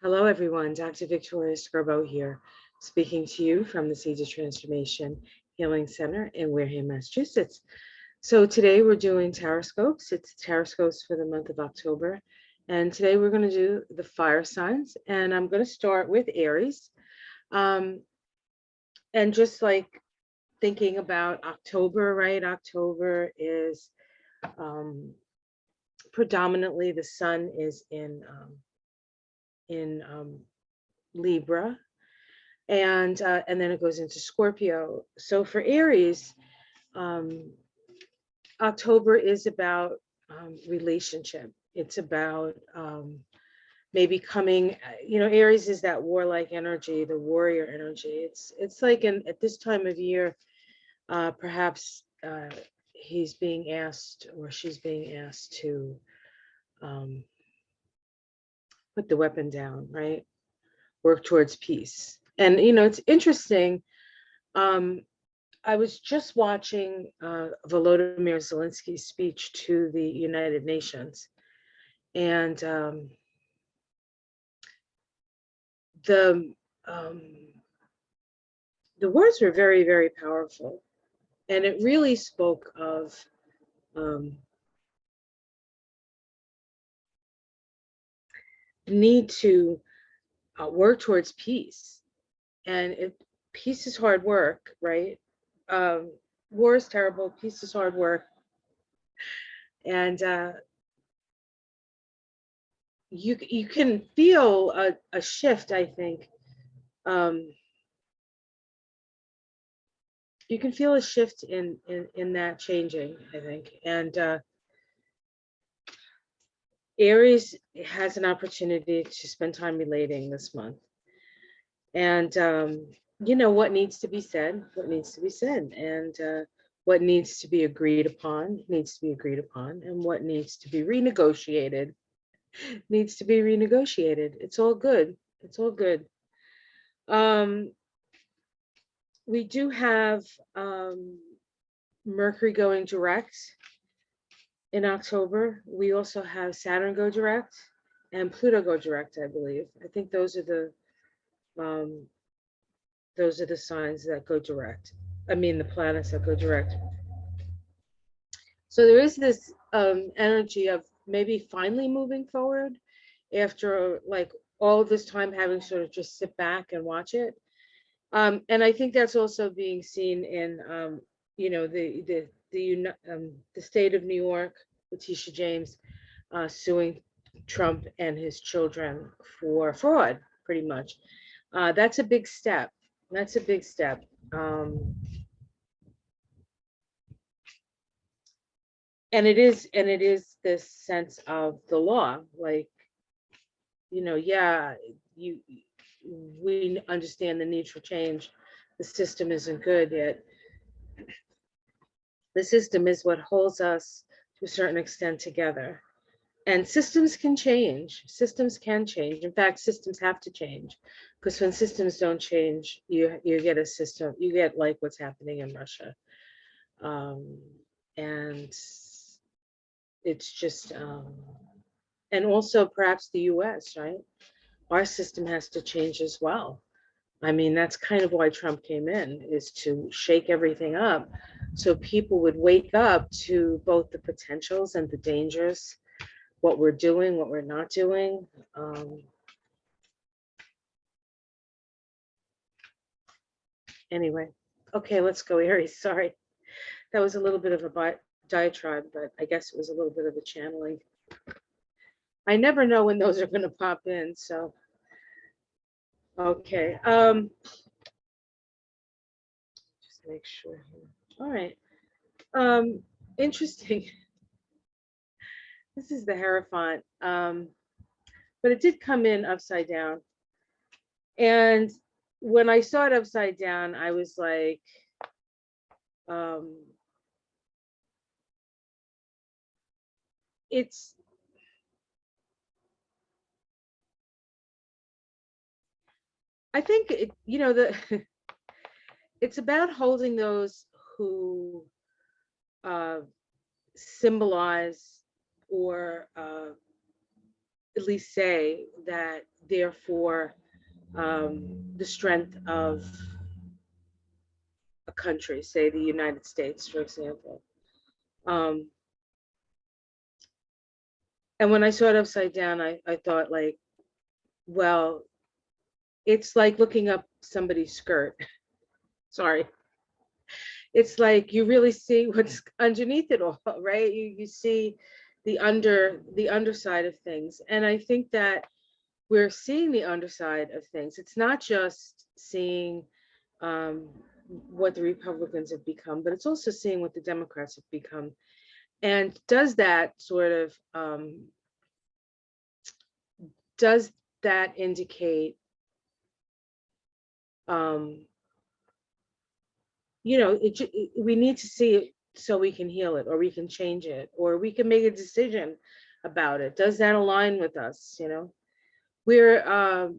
Hello, everyone. Dr. Victoria Scarbo here, speaking to you from the Seeds of Transformation Healing Center in Wareham, Massachusetts. So today we're doing Taroscopes. It's Taroscopes for the month of October. And today we're going to do the fire signs. And I'm going to start with Aries. And just like thinking about October, right? October is predominantly the sun is in Libra, and then it goes into Scorpio. So for Aries, um, October is about relationship. It's about maybe coming. Aries is that warlike energy, the warrior energy. It's like at this time of year, perhaps he's being asked or she's being asked to um, put the weapon down, right? Work towards peace. And it's interesting. Um, I was just watching Volodymyr Zelensky's speech to the United Nations, and the um, the words were very, very powerful, and it really spoke of um, the need to work towards peace. And peace is hard work, right? Um, War is terrible. Peace is hard work, and you can feel a shift. I think um, you can feel a shift in that changing. I think, and Aries has an opportunity to spend time relating this month, and what needs to be said, and what needs to be agreed upon needs to be agreed upon, and what needs to be renegotiated needs to be renegotiated. It's all good. It's all good. Um, we do have Mercury going direct in October. We also have Saturn go direct and Pluto go direct, I believe. I think um, those are the signs that go direct. I mean, the planets that go direct. So there is this energy of maybe finally moving forward after like all this time having sort of just sit back and watch it. And I think that's also being seen in, the state of New York, Letitia James suing Trump and his children for fraud, pretty much. That's a big step. That's a big step. And it is this sense of the law, like, yeah, you we understand the need for change. The system isn't good yet. The system is what holds us to a certain extent together. And systems can change. Systems can change. In fact, systems have to change, because when systems don't change, you get a system. You get like what's happening in Russia, um, and it's just, and also perhaps the U.S. Right? Our system has to change as well. I mean, that's kind of why Trump came in, is to shake everything up so people would wake up to both the potentials and the dangers, what we're doing, what we're not doing. Anyway, okay, let's go, Aries. Sorry. That was a little bit of a diatribe, but I guess it was a little bit of a channeling. I never know when those are going to pop in. So, okay. Just make sure here. All right. Interesting. This is the Hierophant. But it did come in upside down. And when I saw it upside down, I was like, um, it's, I think it's about holding those who uh, symbolize or least say that they're for the strength of a country, say the United States, for example. Um, and when I saw it upside down, I thought like, well, it's like looking up somebody's skirt. Sorry. It's like you really see what's underneath it all, right? You see the underside of things. And I think that we're seeing the underside of things. It's not just seeing um, what the Republicans have become, but it's also seeing what the Democrats have become. And does that indicate, um, we need to see it so we can heal it, or we can change it, or we can make a decision about it. Does that align with us? We're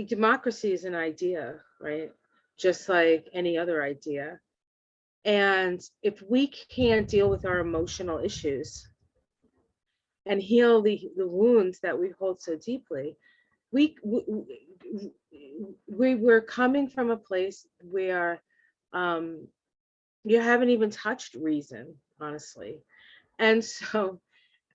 democracy is an idea, right? Just like any other idea. And if we can't deal with our emotional issues and heal the wounds that we hold so deeply, we we were coming from a place where um, you haven't even touched reason, honestly. And so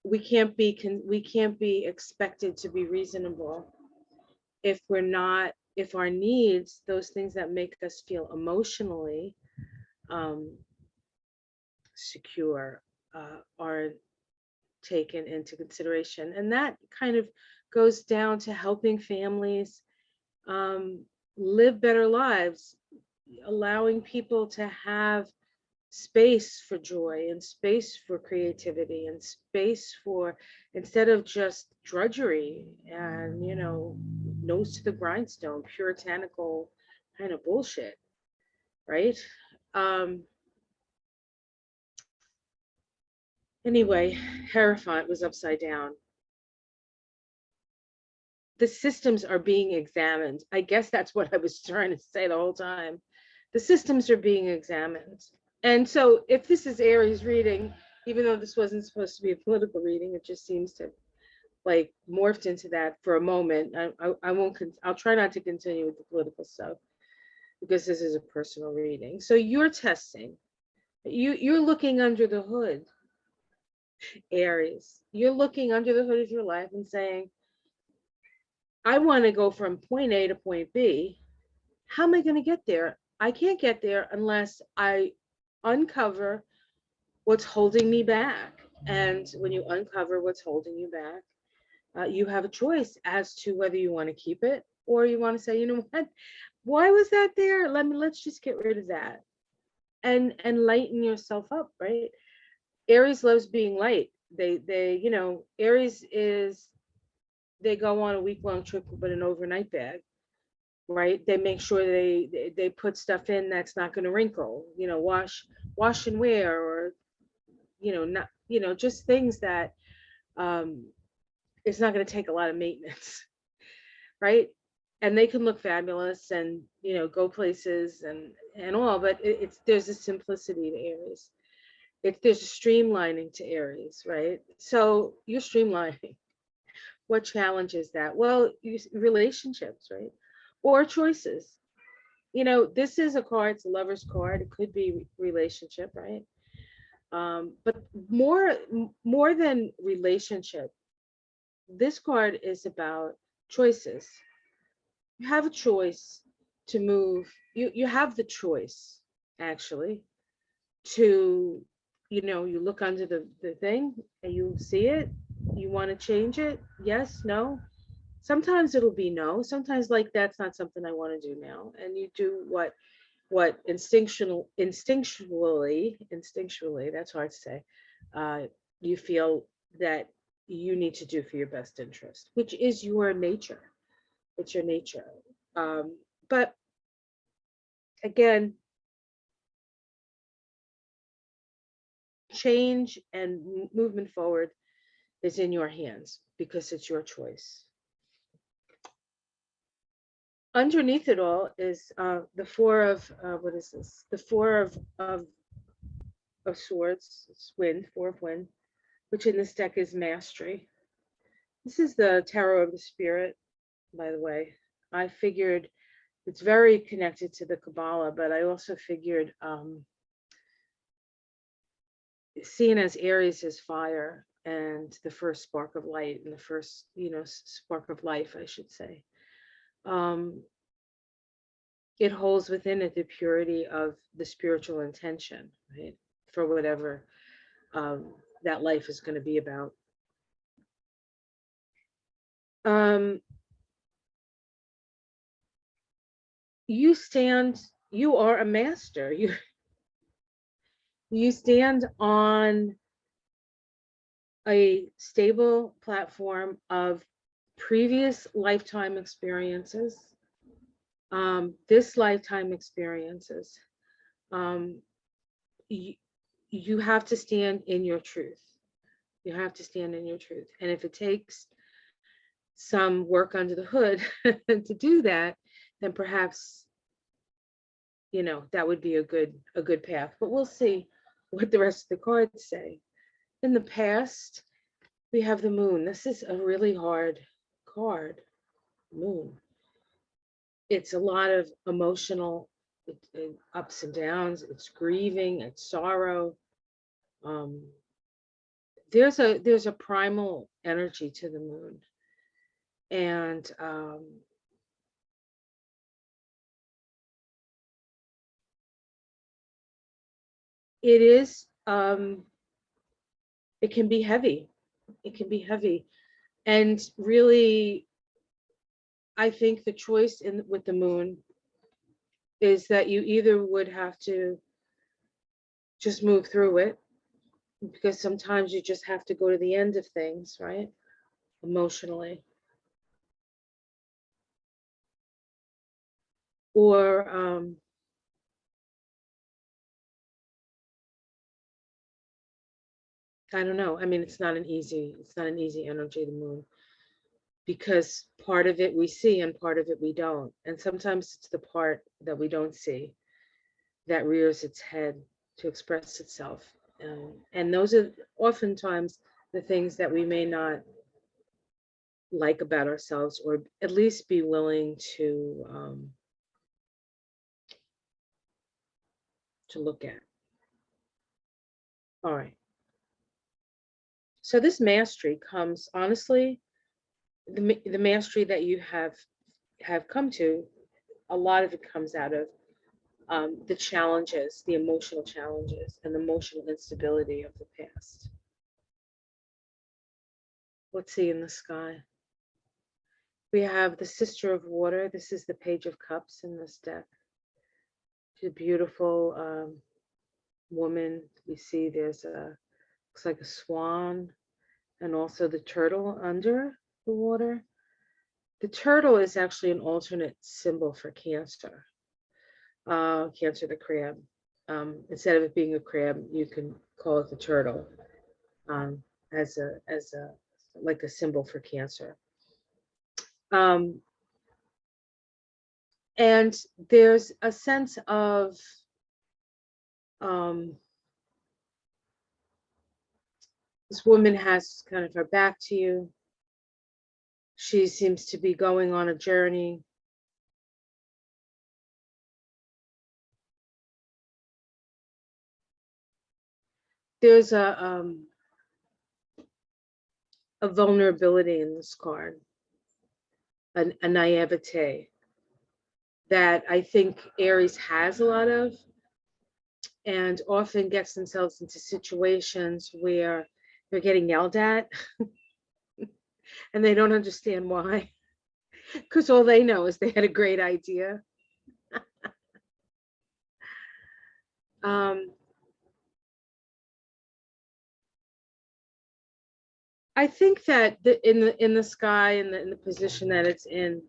we can't be expected to be reasonable if we're not, if our needs, those things that make us feel emotionally um, secure, are taken into consideration. And that kind of goes down to helping families um, live better lives, allowing people to have space for joy and space for creativity and space for, instead of just drudgery and nose to the grindstone puritanical kind of bullshit, right? um anyway, Hierophant was upside down. The systems are being examined. I guess that's what I was trying to say the whole time. The systems are being examined. And so if this is Aries reading, even though this wasn't supposed to be a political reading, it just seems to like morphed into that for a moment. I won't, I'll try not to continue with the political stuff because this is a personal reading. So you're testing, you're looking under the hood, Aries. You're looking under the hood of your life and saying, I want to go from point A to point B. How am I going to get there? I can't get there unless I uncover what's holding me back. And when you uncover what's holding you back, you have a choice as to whether you want to keep it or you want to say, you know what, why was that there? Let's just get rid of that and lighten yourself up, right? Aries loves being light. Aries is, they go on a week-long trip with an overnight bag, right? They make sure they put stuff in that's not going to wrinkle, wash and wear, or not, just things that um it's not going to take a lot of maintenance, right? And they can look fabulous and go places and all, but it's there's a simplicity to Aries. There's a streamlining to Aries, right? So you're streamlining. What challenge is that? Well, relationships, right? Or choices. This is a card, it's a lover's card. It could be relationship, right? But more than relationship, this card is about choices. You have a choice to move. You have the choice, actually, to, you look under the thing and you see it. You want to change it? Yes, no. Sometimes it'll be no. Sometimes like that's not something I want to do now. And you do what instinctually, that's hard to say, uh, you feel that you need to do for your best interest, which is your nature. It's your nature. Um, but again, change and movement forward is in your hands because it's your choice. Underneath it all is the four of what is this? The four of swords. It's wind, four of wind, which in this deck is mastery. This is the Tarot of the Spirit, by the way. I figured it's very connected to the Kabbalah, but I also figured seen as Aries is fire and the first spark of light and the first, spark of life, I should say. Um, it holds within it the purity of the spiritual intention, right? For whatever that life is going to be about. You are a master. You stand on a stable platform of previous lifetime experiences, this lifetime experiences. Um, you have to stand in your truth. You have to stand in your truth. And if it takes some work under the hood to do that, then perhaps, that would be a good path. But we'll see what the rest of the cards say. In the past, we have the moon. This is a really hard card, moon. It's a lot of emotional ups and downs. It's grieving, it's sorrow. Um, there's a primal energy to the moon, and it is it can be heavy. It can be heavy, and really, I think the choice with the moon is that you either would have to just move through it, because sometimes you just have to go to the end of things, right? Emotionally. Or I don't know. I mean, it's not an easy energy, the moon, because part of it we see and part of it we don't. And sometimes it's the part that we don't see that rears its head to express itself. And those are oftentimes the things that we may not like about ourselves, or at least be willing to look at. All right. So this mastery comes, honestly, the mastery that you have come to, a lot of it comes out of the challenges, the emotional challenges, and the emotional instability of the past. Let's see in the sky. We have the Sister of Water. This is the Page of Cups in this deck. She's a beautiful woman. We see looks like a swan, and also the turtle under the water. The turtle is actually an alternate symbol for Cancer. Cancer, the crab. Instead of it being a crab, you can call it the turtle, as a like a symbol for Cancer. And there's a sense of this woman has kind of her back to you. She seems to be going on a journey. There's a vulnerability in this card, a naivete that I think Aries has a lot of, and often gets themselves into situations where they're getting yelled at and they don't understand why, because all they know is they had a great idea. I think that in the sky, in the position that it's in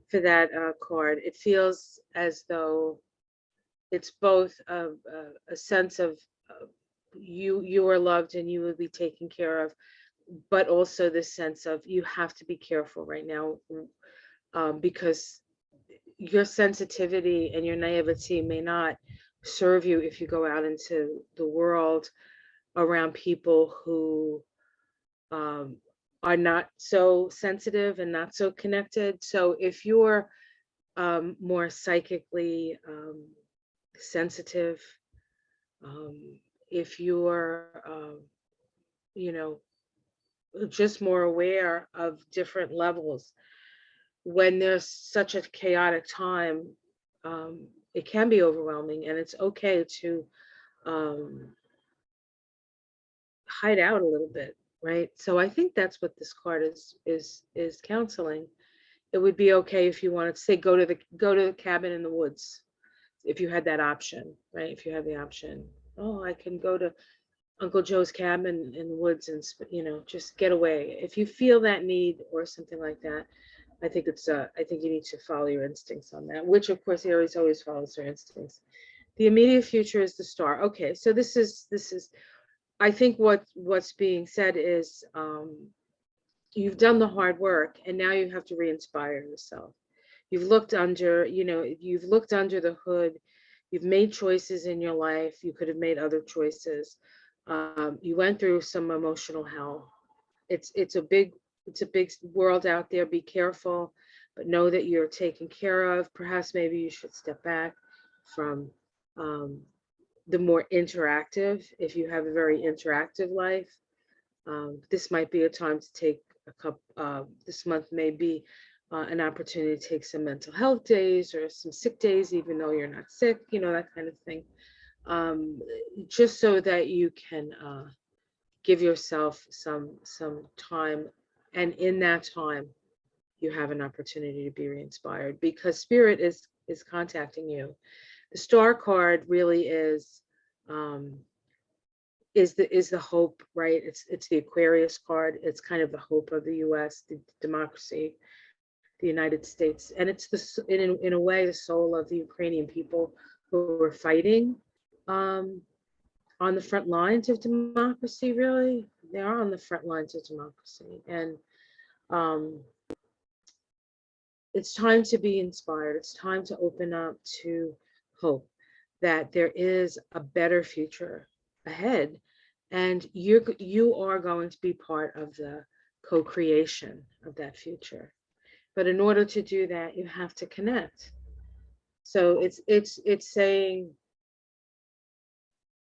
for that card, it feels as though it's both a sense of you are loved and you will be taken care of, but also this sense of you have to be careful right now, because your sensitivity and your naivety may not serve you if you go out into the world around people who are not so sensitive and not so connected. So if you're more psychically sensitive, um, if you're, you know, just more aware of different levels, when there's such a chaotic time, it can be overwhelming, and it's okay to um, hide out a little bit, right? So I think that's what this card is counseling. It would be okay if you wanted to say go to the cabin in the woods, if you had that option, right? If you have the option, oh, I can go to Uncle Joe's cabin in the woods and just get away. If you feel that need or something like that, I think you need to follow your instincts on that, which of course Aries always follows their instincts. The immediate future is the star. Okay, so this is I think what's being said is you've done the hard work and now you have to re-inspire yourself. You've looked under the hood. You've made choices in your life. You could have made other choices. You went through some emotional hell. It's a big world out there. Be careful, but know that you're taken care of. Perhaps maybe you should step back from um, the more interactive. If you have a very interactive life, this might be a time to take a couple. This month may be an opportunity to take some mental health days or some sick days, even though you're not sick. That kind of thing. Um, just so that you can give yourself some time, and in that time you have an opportunity to be re-inspired because spirit is contacting you. The star card really um is the hope, right? It's the Aquarius card. It's kind of the hope of the US, the democracy, the United States, and it's in a way the soul of the Ukrainian people who are fighting um on the front lines of democracy. Really, they are on the front lines of democracy, and um, it's time to be inspired. It's time to open up to hope that there is a better future ahead, and you are going to be part of the co-creation of that future. But in order to do that, you have to connect. So it's saying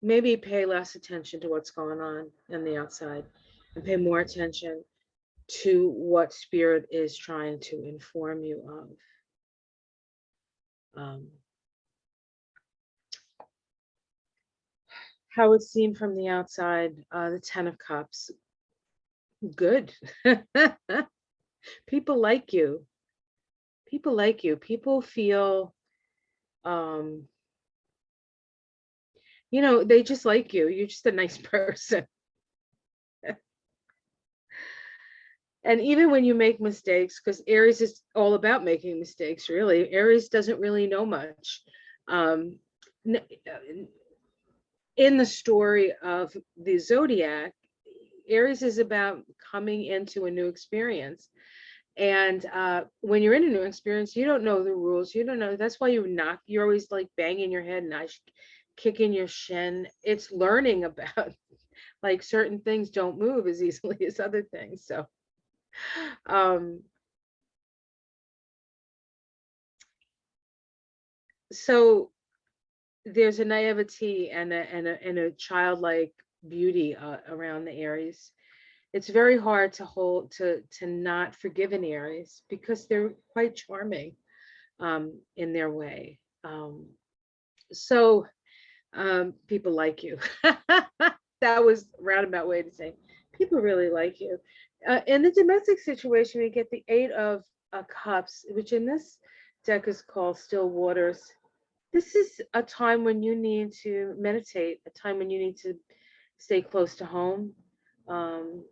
maybe pay less attention to what's going on the outside and pay more attention to what spirit is trying to inform you of. How it's seen from the outside, the Ten of Cups, good. People like you. People like you. People feel, um, they just like you. You're just a nice person. And even when you make mistakes, because Aries is all about making mistakes, really. Aries doesn't really know much. Um, in the story of the zodiac, Aries is about coming into a new experience. And when you're in a new experience, you don't know the rules. You don't know. That's why you're always like banging your head and kicking your shin. It's learning about like certain things don't move as easily as other things. Um, so there's a naivety and a childlike beauty around the Aries. It's very hard to not forgive an Aries because they're quite charming in their way. So people like you. That was a roundabout way to say people really like you. In the domestic situation, we get the Eight of Cups, which in this deck is called Still Waters. This is a time when you need to meditate, a time when you need to stay close to home, um,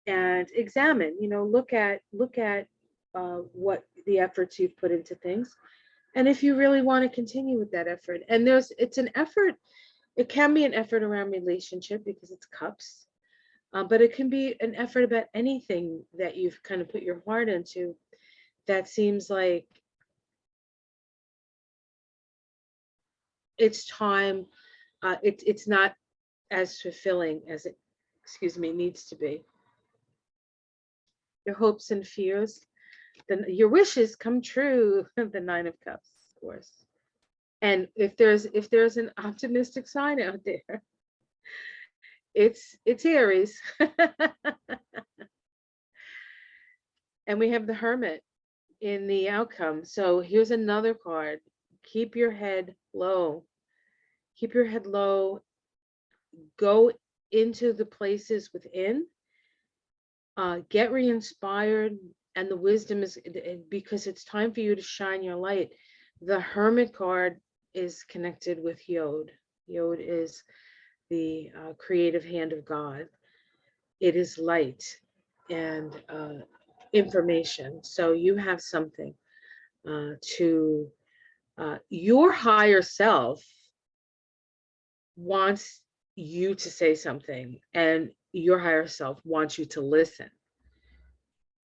and examine. Look at what the efforts you've put into things, and if you really want to continue with that effort. And it's an effort. It can be an effort around relationship because it's cups, but it can be an effort about anything that you've kind of put your heart into that seems like it's time. It's not as fulfilling as it, excuse me, needs to be. your hopes and fears, then your wishes come true. The Nine of Cups, of course. And if there's an optimistic sign out there, it's Aries. And we have the Hermit in the outcome. So here's another card. Keep your head low. Keep your head low. Go into the places within. Get re-inspired. And the wisdom is, because it's time for you to shine your light. The Hermit card is connected with Yod. Yod is the creative hand of God. It is light and information. So you have something to your higher self wants you to say something, and your higher self wants you to listen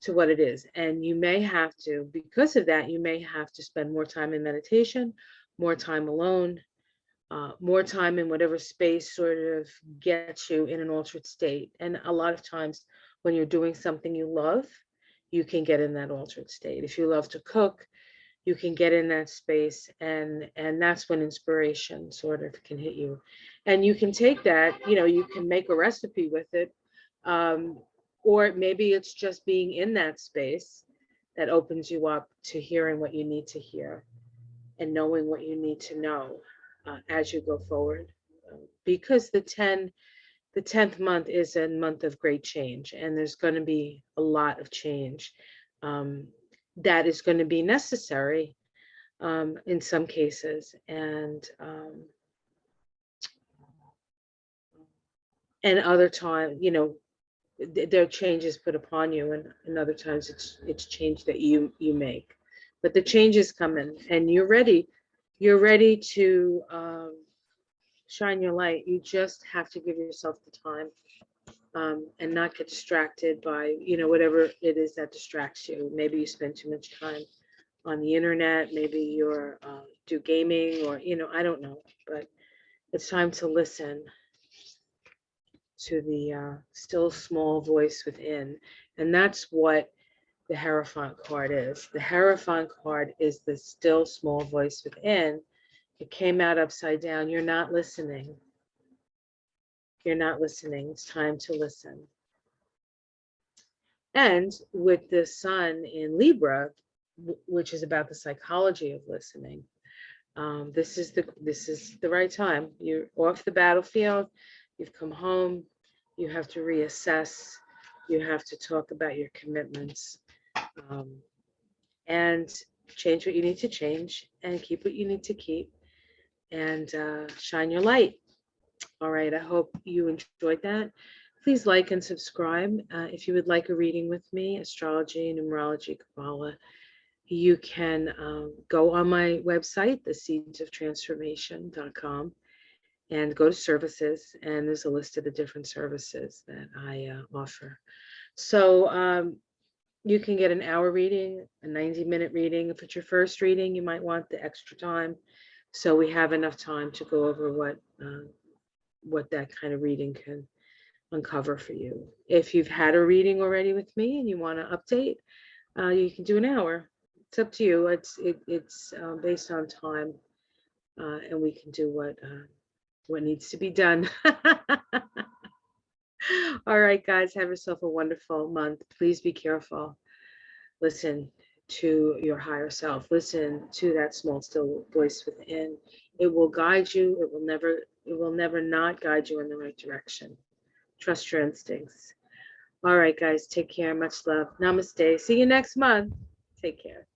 to what it is. And you may have to, because of that, you may have to spend more time in meditation, more time alone, more time in whatever space sort of gets you in an altered state. And a lot of times when you're doing something you love, you can get in that altered state. If you love to cook, you can get in that space, and that's when inspiration sort of can hit you. And you can take that, you can make a recipe with it, or maybe it's just being in that space that opens you up to hearing what you need to hear and knowing what you need to know as you go forward. Because the 10th month is a month of great change, and there's going to be a lot of change that is going to be necessary in some cases, and other time, there are changes put upon you, and other times it's change that you make. But the change is coming, and you're ready. You're ready to shine your light. You just have to give yourself the time, and not get distracted by whatever it is that distracts you. Maybe you spend too much time on the internet. Maybe you're do gaming, or I don't know. But it's time to listen to the still small voice within, and that's what the Hierophant card is. The Hierophant card is the still small voice within. It came out upside down. You're not listening. You're not listening. It's time to listen. And with the sun in Libra, which is about the psychology of listening, this is the right time. You're off the battlefield. You've come home. You have to reassess. You have to talk about your commitments, and change what you need to change, and keep what you need to keep, and shine your light. All right, I hope you enjoyed that. Please like and subscribe. If you would like a reading with me, astrology, numerology, Kabbalah, you can go on my website, theseedsoftransformation.com, and go to services, and there's a list of the different services that I offer. So you can get an hour reading, a 90-minute reading. If it's your first reading, you might want the extra time. So we have enough time to go over what that kind of reading can uncover for you. If you've had a reading already with me and you want to update, you can do an hour. It's up to you. It's based on time, and we can do what needs to be done. All right, guys, have yourself a wonderful month. Please be careful. Listen to your higher self. Listen to that small, still voice within. It will guide you. It will never not guide you in the right direction. Trust your instincts. All right, guys, take care. Much love. Namaste. See you next month. Take care.